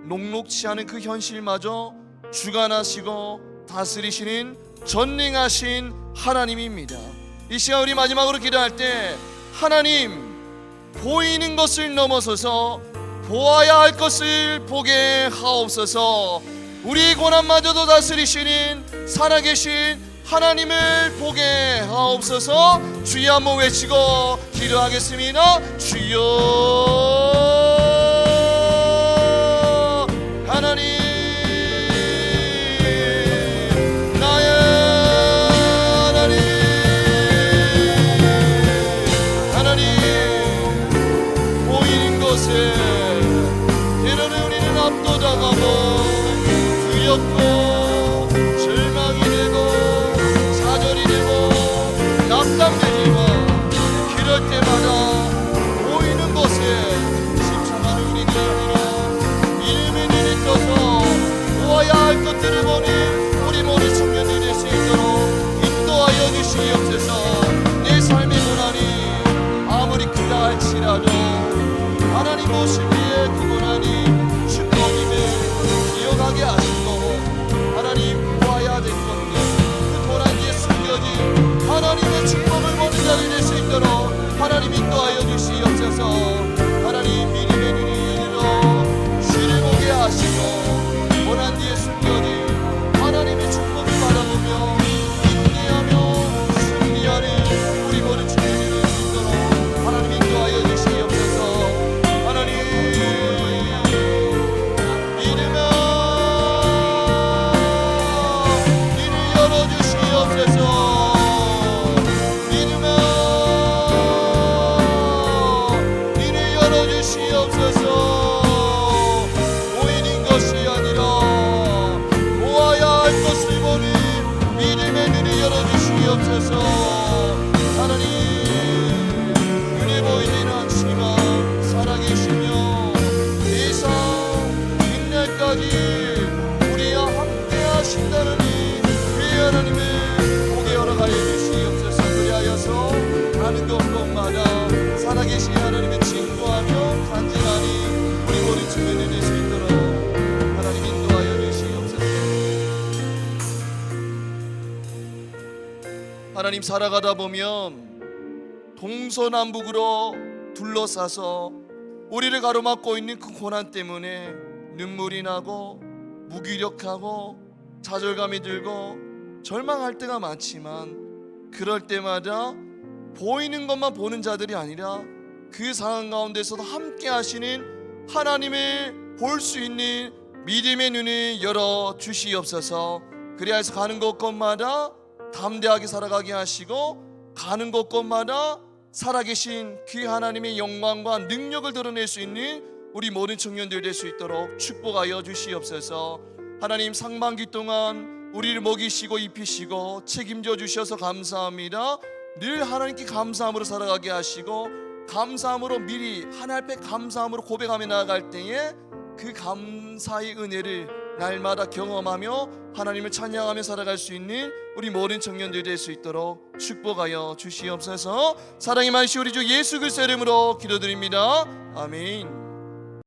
녹록치 않은 그 현실마저 주관하시고 다스리시는 전능하신 하나님입니다. 이 시간 우리 마지막으로 기도할 때 하나님, 보이는 것을 넘어서서 보아야 할 것을 보게 하옵소서. 우리 고난마저도 다스리시는 살아계신 하나님을 보게 하옵소서. 주여 한번 외치고 기도하겠습니다. 주여 하나님, 나의 하나님, 하나님, 보이는 것에 때로는 우리는 압도당하고 두렵고 절망이 되고 좌절이 되고 낙담되지만 그럴 때마다 보이는 것에 집중하는 우리들이 아니라 믿음의 눈이 떠서 보아야 할 것들을 보는 우리 모든 청년들이 될 수 있도록 인도하여 주시옵소서. 내 삶의 고난이 아무리 크다 할지라도 하나님 보시기에 그 고난이 축복임을 기억하게 하시고 하나님 보아야 될 것들 그 고난 뒤에 숨겨진 하나님의 축복을 보는 자들이 될 수 있도록 하나님 인도하여 주시옵소서. 하나님 믿음의 눈이 열려 주를 보게 하시고 고난 뒤에 숨겨진 하나님의 축복을 바라보며 인내하며 승리하는 우리 모든 주님이 될 수 있도록 하나님 인도하여 주시옵소서. 하나님 믿음아 이를 열어주시옵소서. 믿음아 이를 열어주시옵소서. 보이는 것이 아니라 보아야 할 것을 보는 믿음의 눈을 열어주시옵소서. 하나님 눈에 보이지는 않지만 살아계시며 이상 끝날까지 우리와 함께 하신다는 그 하나님을 보게 허락하여 주시옵소서. 그리하여서 가는 곳곳마다 살아계신 하나님의 증거하며 간증하니 우리 모든 주변에 될 수 있도록 하나님 인도하여 주시옵소서. 하나님 살아가다 보면 동서남북으로 둘러싸서 우리를 가로막고 있는 그 고난 때문에 눈물이 나고 무기력하고 좌절감이 들고 절망할 때가 많지만 그럴 때마다 보이는 것만 보는 자들이 아니라 그 상황 가운데서도 함께 하시는 하나님을 볼 수 있는 믿음의 눈을 열어 주시옵소서. 그리하여서 가는 곳곳마다 담대하게 살아가게 하시고 가는 곳곳마다 살아계신 그 하나님의 영광과 능력을 드러낼 수 있는 우리 모든 청년들 될 수 있도록 축복하여 주시옵소서. 하나님 상반기 동안 우리를 먹이시고 입히시고 책임져 주셔서 감사합니다. 늘 하나님께 감사함으로 살아가게 하시고 감사함으로 미리 하나님 앞에 감사함으로 고백하며 나아갈 때에 그 감사의 은혜를 날마다 경험하며 하나님을 찬양하며 살아갈 수 있는 우리 모든 청년들 될 수 있도록 축복하여 주시옵소서. 사랑이 많으신 우리 주 예수 그리스도의 이름으로 기도드립니다. 아멘.